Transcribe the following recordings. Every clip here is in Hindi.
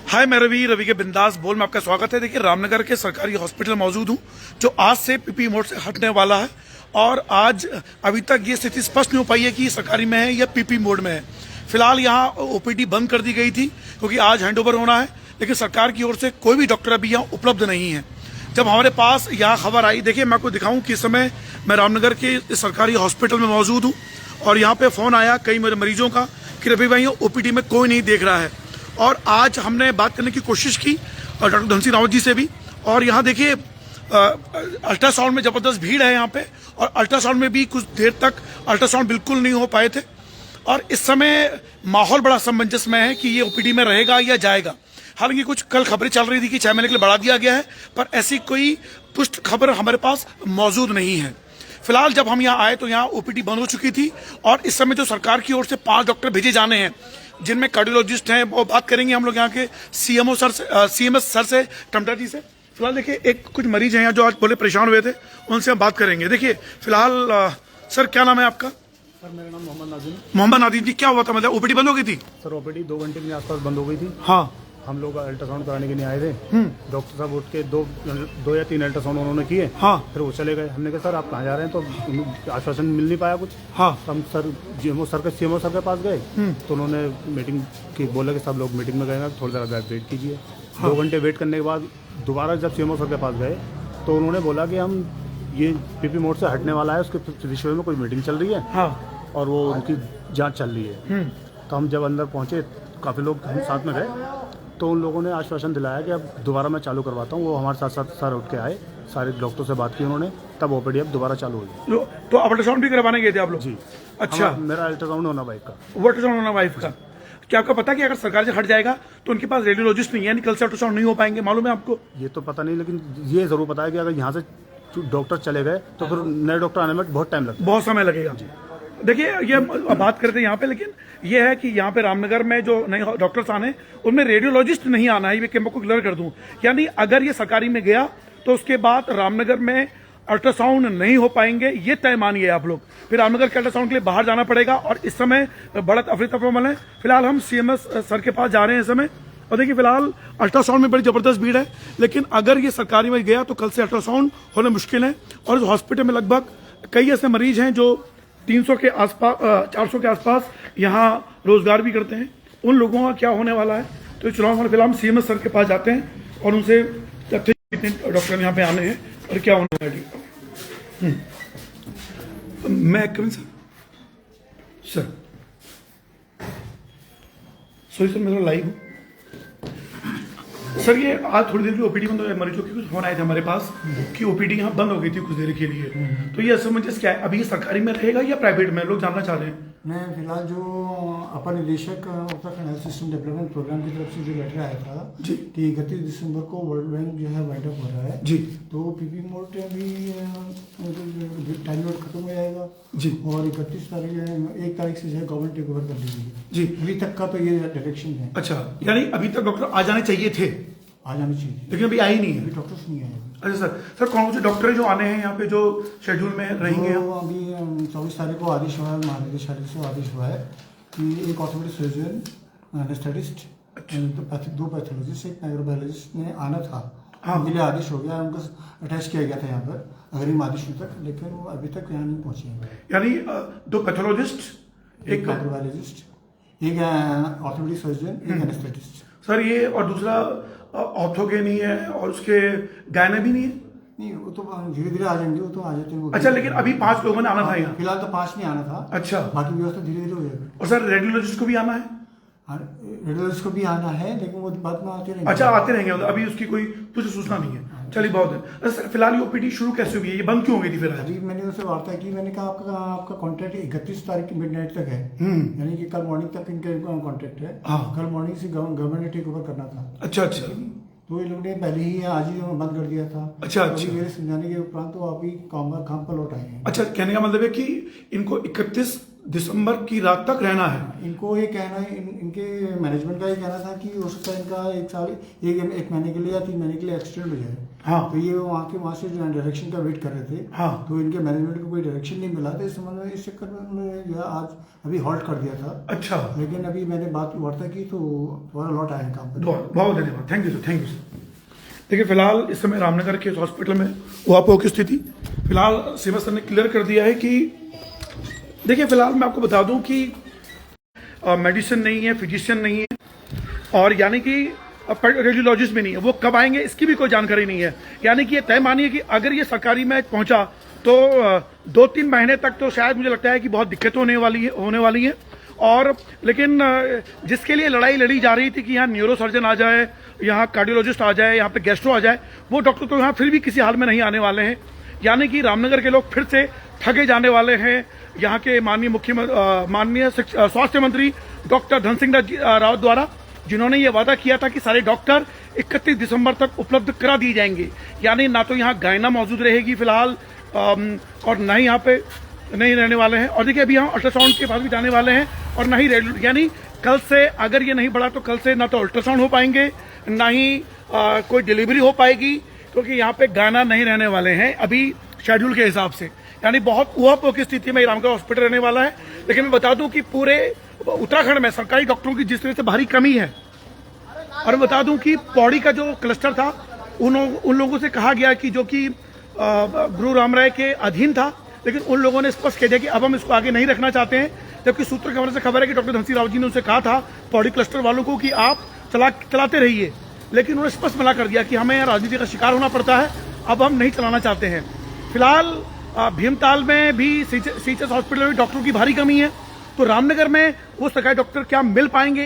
हाय, मैं रवि के बिंदास बोल में आपका स्वागत है। देखिए, रामनगर के सरकारी हॉस्पिटल मौजूद हूँ जो आज से पीपी मोड से हटने वाला है। और आज अभी तक ये स्थिति स्पष्ट नहीं हो पाई है कि सरकारी में है या पीपी मोड में है। फिलहाल यहाँ ओपीडी बंद कर दी गई थी क्योंकि आज हैंडओवर होना है, लेकिन सरकार की ओर से कोई भी डॉक्टर अभी यहाँ उपलब्ध नहीं है। जब हमारे पास यहाँ खबर आई, देखिए मैं आपको दिखाऊं कि इस समय मैं रामनगर के इस सरकारी हॉस्पिटल में मौजूद हूँ और यहाँ पे फ़ोन आया कई मेरे मरीजों का कि रवि भाई ओपीडी में कोई नहीं देख रहा है। और आज हमने बात करने की कोशिश की और डॉक्टर धन सिंह रावत जी से भी। और यहाँ देखिए अल्ट्रासाउंड में ज़बरदस्त भीड़ है यहाँ पे, और अल्ट्रासाउंड में भी कुछ देर तक अल्ट्रासाउंड बिल्कुल नहीं हो पाए थे। और इस समय माहौल बड़ा असमंजस में है कि ये ओपीडी में रहेगा या जाएगा। हालांकि कुछ कल खबरें चल रही थी कि 6 महीने के लिए बढ़ा दिया गया है, पर ऐसी कोई पुष्ट खबर हमारे पास मौजूद नहीं है। फिलहाल जब हम यहाँ आए तो यहाँ ओपीडी बंद हो चुकी थी और इस समय जो सरकार की ओर से 5 डॉक्टर भेजे जाने हैं, जिनमें कार्डियोलॉजिस्ट हैं, वो बात करेंगे हम लोग यहाँ के सीएमएस सर से, टमटा जी से। फिलहाल देखिए एक कुछ मरीज हैं यहाँ जो आज बोले परेशान हुए थे, उनसे हम बात करेंगे। देखिए फिलहाल सर क्या नाम है आपका? सर मेरा नाम मोहम्मद नादिम जी। क्या हुआ था, मतलब ओपीडी बंद हो गई थी? सर ओपीडी 2 घंटे के आसपास बंद हो गई थी। हाँ, हम लोग अल्ट्रासाउंड कराने के लिए आए थे। डॉक्टर साहब उठ के दो या तीन अल्ट्रासाउंड उन्होंने किए। हाँ, फिर वो चले गए। हमने कहा सर आप कहाँ जा रहे हैं, तो आश्वासन मिल नहीं पाया कुछ। हाँ, तो हम सर सीएमओ सर के पास गए तो उन्होंने मीटिंग की, बोला कि सब लोग मीटिंग में गए, थोड़ी देर वेट कीजिए। 2 घंटे वेट करने के बाद दोबारा जब सीएमओ सर के पास गए तो उन्होंने बोला कि हम ये पीपी मोड से हटने वाला है, उसके विषय में कोई मीटिंग चल रही है। हाँ, और वो उनकी जांच चल रही है। तो हम जब अंदर पहुंचे, काफ़ी लोग हम साथ में गए, तो उन लोगों ने आश्वासन दिलाया कि अब दोबारा मैं चालू करवाता हूँ। वो हमारे साथ साथ सर उठ के आए, सारे डॉक्टर से बात की उन्होंने, तब ओपीडी अब दोबारा चालू हुई। तो अल्ट्रासाउंड भी करवाने गए थे आप लोग? जी। अच्छा, मेरा अल्ट्रासाउंड होना वाइफ का। वो अल्ट्रासाउंड होना वाइफ का। क्या आपको पता कि अगर सरकार से हट जाएगा तो उनके पास रेडियोलॉजिस्ट नहीं है, यानी कल से अल्ट्रासाउंड नहीं हो पाएंगे? मालूम है आपको? ये तो पता नहीं, लेकिन ये जरूर पता है कि अगर यहाँ से डॉक्टर चले गए तो फिर नए डॉक्टर आने में बहुत टाइम लगता है, बहुत समय लगेगा। देखिए ये बात करते हैं यहाँ पे, लेकिन ये है कि यहाँ पे रामनगर में जो नए डॉक्टर्स आने, उनमें रेडियोलॉजिस्ट नहीं आना है। ये मैं को क्लियर कर दूं, यानी अगर ये सरकारी में गया तो उसके बाद रामनगर में अल्ट्रासाउंड नहीं हो पाएंगे, ये तय मानिए आप लोग। फिर रामनगर के अल्ट्रासाउंड के लिए बाहर जाना पड़ेगा और इस समय बड़ा अफरी तफरीमल है। फिलहाल हम सीएमएस सर के पास जा रहे हैं इस समय। और देखिए फिलहाल अल्ट्रासाउंड में बड़ी जबरदस्त भीड़ है, लेकिन अगर ये सरकारी में गया तो कल से अल्ट्रासाउंड होना मुश्किल है। और इस हॉस्पिटल में लगभग कई ऐसे मरीज हैं जो 300 के आसपास 400 के आसपास यहाँ रोजगार भी करते हैं। उन लोगों का क्या होने वाला है, तो चुनाव फिलहाल सीएमएस सर के पास जाते हैं और उनसे कितने डॉक्टर यहाँ पे आने हैं और क्या होने वाला है। मैं कमिंग सर सॉरी सर, मैं लाइव हूँ सर। ये आज थोड़ी देर की ओपीडी बंद हो गई, मरीजों के कुछ फोन आए थे हमारे पास कि ओपीडी यहाँ बंद हो गई थी कुछ देर के लिए। तो ये असमंजस क्या है, अभी ये सरकारी में रहेगा या प्राइवेट में, लोग जानना चाह रहे हैं। मैं फिलहाल जो अपर निदेशक Uttarakhand health system development programme की तरफ से जो लेटर आया था जी कि 31 दिसंबर को वर्ल्ड बैंक जो है वाइंड अप हो रहा है जी, तो पीपी मोड भी टाइम लोड खत्म हो जाएगा जी। और 31 तारीख 1 तारीख से जो है गवर्नमेंट टेक ओवर कर लीजिए जी। अभी तक का तो ये डायरेक्शन है। अच्छा, यानी अभी तक डॉक्टर आ जाने चाहिए थे, आ जानी चाहिए, लेकिन अभी आई नहीं है। अभी डॉक्टर्स नहीं आए। अच्छा सर कौन से डॉक्टर जो आने हैं यहाँ पे, जो शेड्यूल में रहेंगे? तो अभी 24 तारीख को आदेश हुआ है, महानिदेशालय से आदेश हुआ है कि एक ऑर्थोपेडिक सर्जन, एनेस्थेटिस्ट, 2 पैथोलॉजिस्ट, एक माइक्रोबायोलॉजिस्ट ने आना था। हाँ, उनके लिए आदेश हो गया, उनको अटैच किया गया था यहाँ पर अग्रिम आदेश तक, लेकिन वो अभी तक यहाँ नहीं पहुंचे हैं। यानी 2 पैथोलॉजिस्ट, एक माइक्रोबायोलॉजिस्ट, एक ऑर्थोपेडिक सर्जन, एक एनेस्थेटिस्ट। सर ये, और दूसरा ऑर्थो के नहीं है और उसके गायने भी नहीं है? नहीं, वो तो धीरे धीरे आ जाएंगे, वो तो आ जाते हैं वो। अच्छा, लेकिन अभी 5 लोगों ने आना था यहाँ? फिलहाल तो 5 नहीं आना था। अच्छा, बाकी व्यवस्था धीरे धीरे हो जाएगी। और सर रेडियोलॉजिस्ट को भी आना है? रेडियोलॉजिस्ट को भी आना है, लेकिन वो बाद में आते रहेंगे। अच्छा, आते रहेंगे, अभी उसकी कोई कुछ सूचना नहीं है। चलिए बहुत है सर। फिलहाल ये ओपीडी शुरू कैसे हुई है, ये बंद क्यों हो गई थी फिर? अभी मैंने उनसे वार्ता की, मैंने कहा आपका कॉन्ट्रैक्ट 31 तारीख की मिडनाइट तक है, यानी कि कल मॉर्निंग तक इनका कॉन्ट्रैक्ट है। हाँ। कल मॉर्निंग से गवर्नमेंट ने टेक ओवर करना था। अच्छा अच्छा, तो ये लोग ने पहले ही आज ही बंद कर दिया था। अच्छा अच्छा, मेरे समझाने के उपरांत तो अभी काम पर लौट आए हैं। अच्छा, कहने का मतलब है कि इनको 31 दिसंबर की रात तक रहना है। इनको ये कहना है, इनके मैनेजमेंट का ये कहना था कि हो सकता है इनका 1 साल, एक महीने के लिए या 3 महीने के लिए एक्सटेंड हो जाए। हाँ। तो ये वहाँ से जो डायरेक्शन का वेट कर रहे थे। हाँ। तो इनके मैनेजमेंट को कोई डायरेक्शन नहीं मिला था, इस संबंध में, इस चक्कर में उन्होंने आज अभी हॉल्ट कर दिया था। अच्छा। लेकिन अभी मैंने बात वार्ता की तो दोबारा लौट आए हैं काम पर। बहुत धन्यवाद, thank you sir, thank you sir. देखिए फिलहाल इस समय रामनगर के हॉस्पिटल में उहापोह की स्थिति फिलहाल सीमा सर ने क्लियर कर दिया है कि देखिए फिलहाल मैं आपको बता दूं कि मेडिसिन नहीं है, फिजिशियन नहीं है और यानी कि रेडियोलॉजिस्ट भी नहीं है। वो कब आएंगे इसकी भी कोई जानकारी नहीं है। यानी कि ये तय मानिए कि अगर ये सरकारी में पहुंचा तो 2-3 महीने तक तो शायद मुझे लगता है कि बहुत दिक्कतें होने वाली है। और लेकिन जिसके लिए लड़ाई लड़ी जा रही थी कि यहाँ न्यूरो सर्जन आ जाए, यहाँ कार्डियोलॉजिस्ट आ जाए, यहाँ पे गैस्ट्रो आ जाए, वो डॉक्टर तो यहाँ फिर भी किसी हाल में नहीं आने वाले हैं। यानी कि रामनगर के लोग फिर से ठगे जाने वाले हैं। यहाँ के माननीय स्वास्थ्य मंत्री डॉक्टर धन सिंह रावत द्वारा, जिन्होंने ये वादा किया था कि सारे डॉक्टर 31 दिसंबर तक उपलब्ध करा दिए जाएंगे। यानी ना तो यहाँ गायना मौजूद रहेगी फिलहाल और ना ही यहाँ पे नहीं रहने वाले हैं। और देखिए अभी यहाँ अल्ट्रासाउंड के पास भी जाने वाले हैं और ना ही यानी कल से अगर ये नहीं बढ़ा तो कल से ना तो अल्ट्रासाउंड हो पाएंगे, ना ही कोई डिलीवरी हो पाएगी, क्योंकि यहाँ पे गाना नहीं रहने वाले हैं अभी शेड्यूल के हिसाब से। यानी बहुत उहापोह की स्थिति में रामनगर हॉस्पिटल रहने वाला है। लेकिन मैं बता दूं कि पूरे उत्तराखंड में सरकारी डॉक्टरों की जिस तरह से भारी कमी है, और मैं बता दूं कि पौड़ी का जो क्लस्टर था उन लोगों से कहा गया कि जो कि गुरु राम राय के अधीन था, लेकिन उन लोगों ने स्पष्ट कह दिया कि अब हम इसको आगे नहीं रखना चाहते हैं। जबकि सूत्र खबर से खबर है कि डॉक्टर धन सिंह रावत जी ने उनसे कहा था पौड़ी क्लस्टर वालों को कि आप चलाते रहिए, लेकिन उन्होंने स्पष्ट मना कर दिया कि हमें यहाँ राजनीति का शिकार होना पड़ता है, अब हम नहीं चलाना चाहते हैं। फिलहाल भीमताल में भी सीएचएस हॉस्पिटल में डॉक्टरों की भारी कमी है। तो रामनगर में वो सरकारी डॉक्टर क्या मिल पाएंगे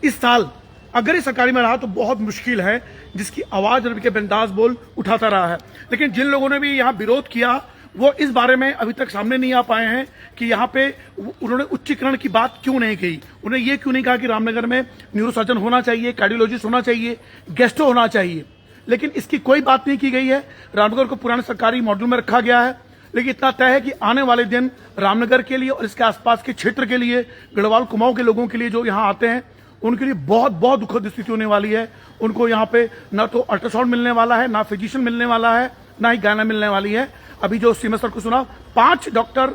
इस साल? अगर ये सरकारी में रहा तो बहुत मुश्किल है, जिसकी आवाज रवि के बिंदास बोल उठाता रहा है। लेकिन जिन लोगों ने भी यहाँ विरोध किया वो इस बारे में अभी तक सामने नहीं आ पाए हैं कि यहाँ पे उन्होंने उच्चीकरण की बात क्यों नहीं कही। उन्हें ये क्यों नहीं कहा कि रामनगर में न्यूरोसर्जन होना चाहिए, कार्डियोलॉजिस्ट होना चाहिए, गैस्ट्रो होना चाहिए। लेकिन इसकी कोई बात नहीं की गई है। रामनगर को पुराने सरकारी मॉडल में रखा गया है। लेकिन इतना तय है कि आने वाले दिन रामनगर के लिए और इसके आसपास के क्षेत्र के लिए, गढ़वाल कुमाऊं के लोगों के लिए जो यहाँ आते हैं, उनके लिए बहुत बहुत दुखद स्थिति होने वाली है। उनको यहाँ पे ना तो अल्ट्रासाउंड मिलने वाला है, ना फिजिशियन मिलने वाला है, ना ही गाना मिलने वाली है। अभी जो सीमा सर को सुना, 5 डॉक्टर,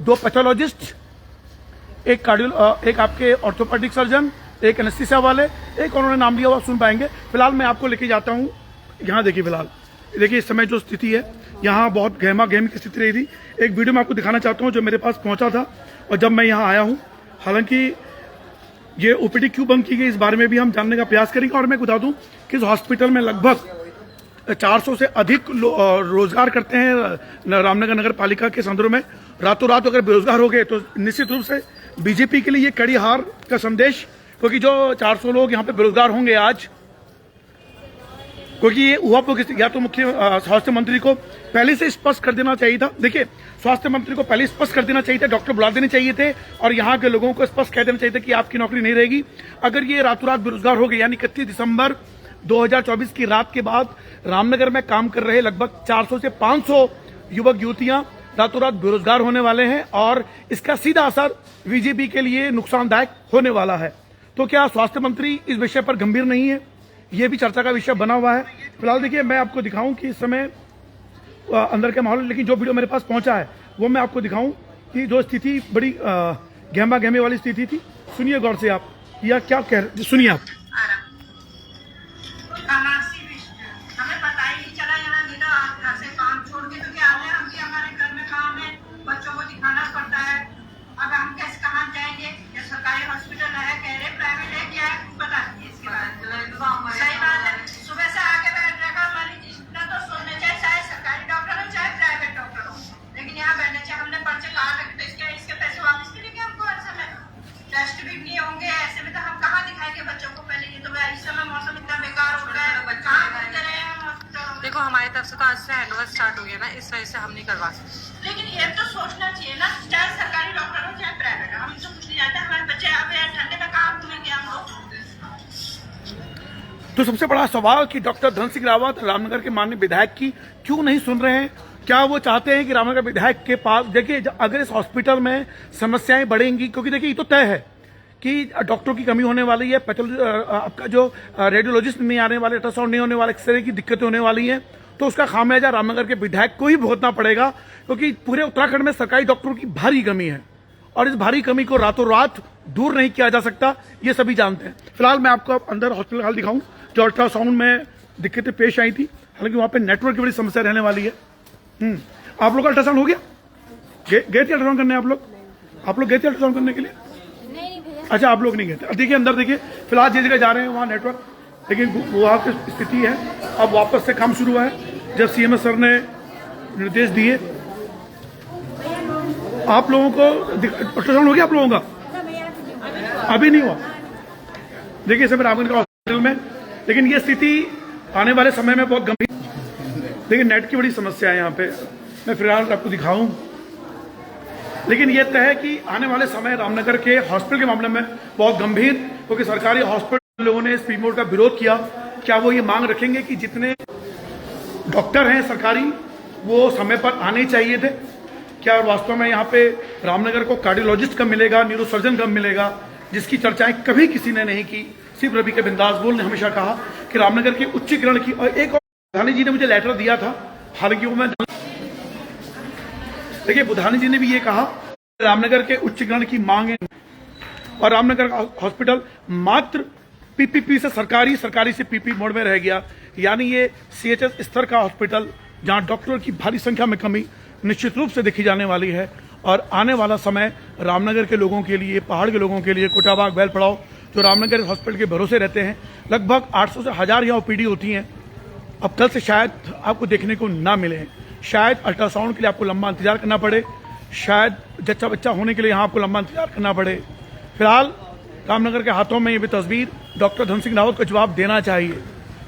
2 पैथोलॉजिस्ट, एक आपके ऑर्थोपेडिक सर्जन, एक एनेस्थीसिया वाले, एक उन्होंने नाम लिया, वो आप सुन पाएंगे। फिलहाल मैं आपको लेके जाता हूँ यहाँ। देखिए फिलहाल देखिए इस समय जो स्थिति है यहाँ, बहुत गहमा गहमी की स्थिति रही थी। एक वीडियो मैं आपको दिखाना चाहता हूँ जो मेरे पास पहुंचा था और जब मैं यहाँ आया हूँ। हालांकि ये ओपीडी क्यों बंद की गई इस बारे में भी हम जानने का प्रयास करेंगे। और मैं बता दूं कि इस हॉस्पिटल में लगभग 400 से अधिक रोजगार करते हैं रामनगर नगर पालिका के संदर्भ में। रातों रात अगर बेरोजगार हो गए तो निश्चित रूप से बीजेपी के लिए ये कड़ी हार का संदेश, क्योंकि जो 400 लोग यहाँ पे बेरोजगार होंगे आज, क्योंकि ये उहापोह की, या तो मुख्य स्वास्थ्य मंत्री को पहले से स्पष्ट कर देना चाहिए था। देखिए स्वास्थ्य मंत्री को पहले स्पष्ट कर देना चाहिए था, डॉक्टर बुला देने चाहिए थे और यहाँ के लोगों को स्पष्ट कह देना चाहिए था कि आपकी नौकरी नहीं रहेगी। अगर ये रातों रात बेरोजगार हो गए, यानी 31 दिसंबर 2024 की रात के बाद रामनगर में काम कर रहे लगभग 400 से 500 युवक युवतियां रातों रात बेरोजगार होने वाले हैं और इसका सीधा असर बीजेपी के लिए नुकसानदायक होने वाला है। तो क्या स्वास्थ्य मंत्री इस विषय पर गंभीर नहीं है? ये भी चर्चा का विषय बना हुआ है। फिलहाल देखिए मैं आपको दिखाऊं कि इस समय अंदर के माहौल, लेकिन जो वीडियो मेरे पास पहुंचा है वो मैं आपको दिखाऊं कि जो स्थिति बड़ी गहमा गहमी वाली स्थिति थी। सुनिए गौर से आप, या क्या कह रहे, सुनिए आप। हमें पता ही नहीं चला, यहाँ नीला घर से काम छोड़ के तो क्या है, हम भी हमारे घर में काम है, बच्चों को दिखाना पड़ता है। अब हम कैसे कहाँ जाएंगे? ये सरकारी हॉस्पिटल है, कह रहे प्राइवेट है, क्या है पता नहीं इसके बारे में। सही बात है, सुबह से आके बैठ रहेगा मरीज, इतना तो सोचना चाहिए, चाहे सरकारी डॉक्टर हो चाहे प्राइवेट डॉक्टर हो, लेकिन यहाँ बैठना चाहिए। हमने पर्चे कहाँ रखे थे, इसके पैसे वापस मिलेंगे हमको हर समय? टेस्ट भी नहीं होंगे, ऐसे में तो हम कहाँ दिखाएंगे बच्चों को? पहले ये तो इस समय मौसम इतना बेकार हो रहा है, कहाँ घूमते रहे हम हॉस्पिटल। देखो हमारी तरफ से तो आज से हैंडओवर स्टार्ट हो गया ना, इस वजह से हम नहीं करवा सकते। लेकिन ये तो सोचना चाहिए ना, चाहे सरकारी डॉक्टर हो चाहे प्राइवेट, हम तो कुछ नहीं जानते। हमारे बच्चे अब ठंडे में कहाँ घूमेंगे हम लोग? तो सबसे बड़ा सवाल कि डॉक्टर धन सिंह रावत रामनगर के माननीय विधायक की क्यों नहीं सुन रहे हैं, क्या वो चाहते हैं कि रामनगर विधायक के पास, देखिए अगर इस हॉस्पिटल में समस्याएं बढ़ेंगी, क्योंकि देखिए ये तो तय है कि डॉक्टरों की कमी होने वाली है, आपका जो रेडियोलॉजिस्ट नहीं आने वाले, अल्ट्रासाउंड नहीं होने वाले, एक्सरे की दिक्कतें होने वाली हैं, तो उसका खामियाजा रामनगर के विधायक को ही भुगतना पड़ेगा, क्योंकि पूरे उत्तराखंड में सरकारी डॉक्टरों की भारी कमी है और इस भारी कमी को रातों रात दूर नहीं किया जा सकता, ये सभी जानते हैं। फिलहाल मैं आपको अंदर हॉस्पिटल हाल दिखाऊं, जो अल्ट्रासाउंड में दिक्कतें पेश आई थी, हालांकि वहां पे नेटवर्क की बड़ी समस्या रहने वाली है। आप लोग का अल्ट्रासाउंड हो गया? गए थे अल्ट्रासाउंड करने? आप लोग गए थे अल्ट्रासाउंड करने के लिए? नहीं भैया। अच्छा, आप लोग नहीं गए थे। अब देखिए अंदर देखिए, फिलहाल जिस जगह जा रहे हैं वहाँ नेटवर्क, लेकिन वहाँ की स्थिति है अब वापस से काम शुरू हुआ है जब सीएमएस सर ने निर्देश दिए। आप लोगों को अल्ट्रासाउंड हो गया आप लोगों का? अभी नहीं हुआ। देखिए इस समय रामनगर हॉस्पिटल में, लेकिन ये स्थिति आने वाले समय में बहुत गंभीर, लेकिन नेट की बड़ी समस्या है यहाँ पे, मैं फिलहाल आपको दिखाऊं। लेकिन ये तय है कि आने वाले समय रामनगर के हॉस्पिटल के मामले में बहुत गंभीर, क्योंकि सरकारी हॉस्पिटल लोगों ने इस पीपी मोड का विरोध किया। क्या वो ये मांग रखेंगे कि जितने डॉक्टर हैं सरकारी वो समय पर आने चाहिए थे? क्या वास्तव में यहाँ पे रामनगर को कार्डियोलॉजिस्ट कब मिलेगा, न्यूरोसर्जन कब मिलेगा, जिसकी चर्चाएं कभी किसी ने नहीं की। सिर्फ रवि के बिंदास बोल ने हमेशा कहा कि रामनगर के उच्चीकरण की, और एक और बुधानी जी ने मुझे लेटर दिया था, हालांकि वो मैं देखिए बुधानी जी ने भी ये कहा रामनगर के उच्चीकरण की मांग है, और रामनगर हॉस्पिटल मात्र पीपीपी से सरकारी से पीपी मोड में रह गया। यानी ये सीएचएस स्तर का हॉस्पिटल, जहां डॉक्टरों की भारी संख्या में कमी निश्चित रूप से देखी जाने वाली है। और आने वाला समय रामनगर के लोगों के लिए, पहाड़ के लोगों के लिए, कोटाबाग, बैल पड़ाव, जो रामनगर हॉस्पिटल के भरोसे रहते हैं, लगभग 800 से 1000 यहाँ ओपीडी होती हैं। अब कल से शायद आपको देखने को ना मिले, शायद अल्ट्रासाउंड के लिए आपको लंबा इंतजार करना पड़े, शायद जच्चा बच्चा होने के लिए यहाँ आपको लंबा इंतजार करना पड़े। फिलहाल रामनगर के हाथों में ये भी तस्वीर डॉक्टर धन सिंह रावत को जवाब देना चाहिए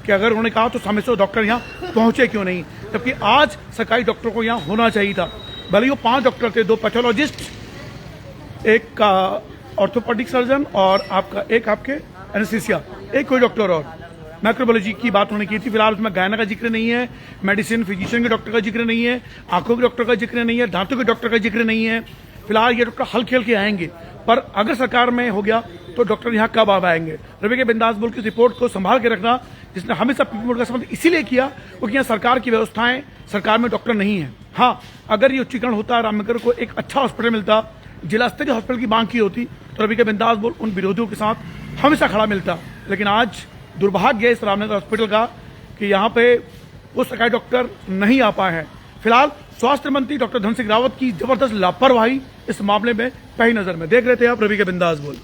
कि अगर उन्होंने कहा तो समय से डॉक्टर यहाँ पहुंचे क्यों नहीं, जबकि आज सरकारी डॉक्टरों को यहाँ होना चाहिए था। भले वो 5 डॉक्टर थे, 2 पैथोलॉजिस्ट, एक का ऑर्थोपेडिक सर्जन और एक आपके एनेस्थीसिया, एक कोई डॉक्टर और माइक्रोबायोलॉजी की बात उन्होंने की थी। फिलहाल उसमें गायना का जिक्र नहीं है, मेडिसिन फिजिशियन के डॉक्टर का जिक्र नहीं है, आंखों के डॉक्टर का जिक्र नहीं है, दांतों के डॉक्टर का जिक्र नहीं है। फिलहाल ये डॉक्टर हल्के हल्के आएंगे, पर अगर सरकार में हो गया तो डॉक्टर यहाँ कब आ आएंगे? रवि के बिंदास बोल की रिपोर्ट को संभाल के रखना, जिसने हमेशा पीपी मोड का संबंध इसीलिए किया क्योंकि यहाँ सरकार की व्यवस्थाएं, सरकार में डॉक्टर नहीं है। हाँ, अगर ये उच्चीकरण होता, रामनगर को एक अच्छा हॉस्पिटल मिलता, जिला स्तरीय हॉस्पिटल की मांग की होती, तो रवि के बिंदास बोल उन विरोधियों के साथ हमेशा खड़ा मिलता। लेकिन आज दुर्भाग्य है इस रामनगर हॉस्पिटल का कि यहाँ पे वो सरकारी डॉक्टर नहीं आ पाए हैं। फिलहाल स्वास्थ्य मंत्री डॉक्टर धन सिंह रावत की जबरदस्त लापरवाही इस मामले में पहली नजर में देख रहे थे आप। रवि के बिंदास बोल।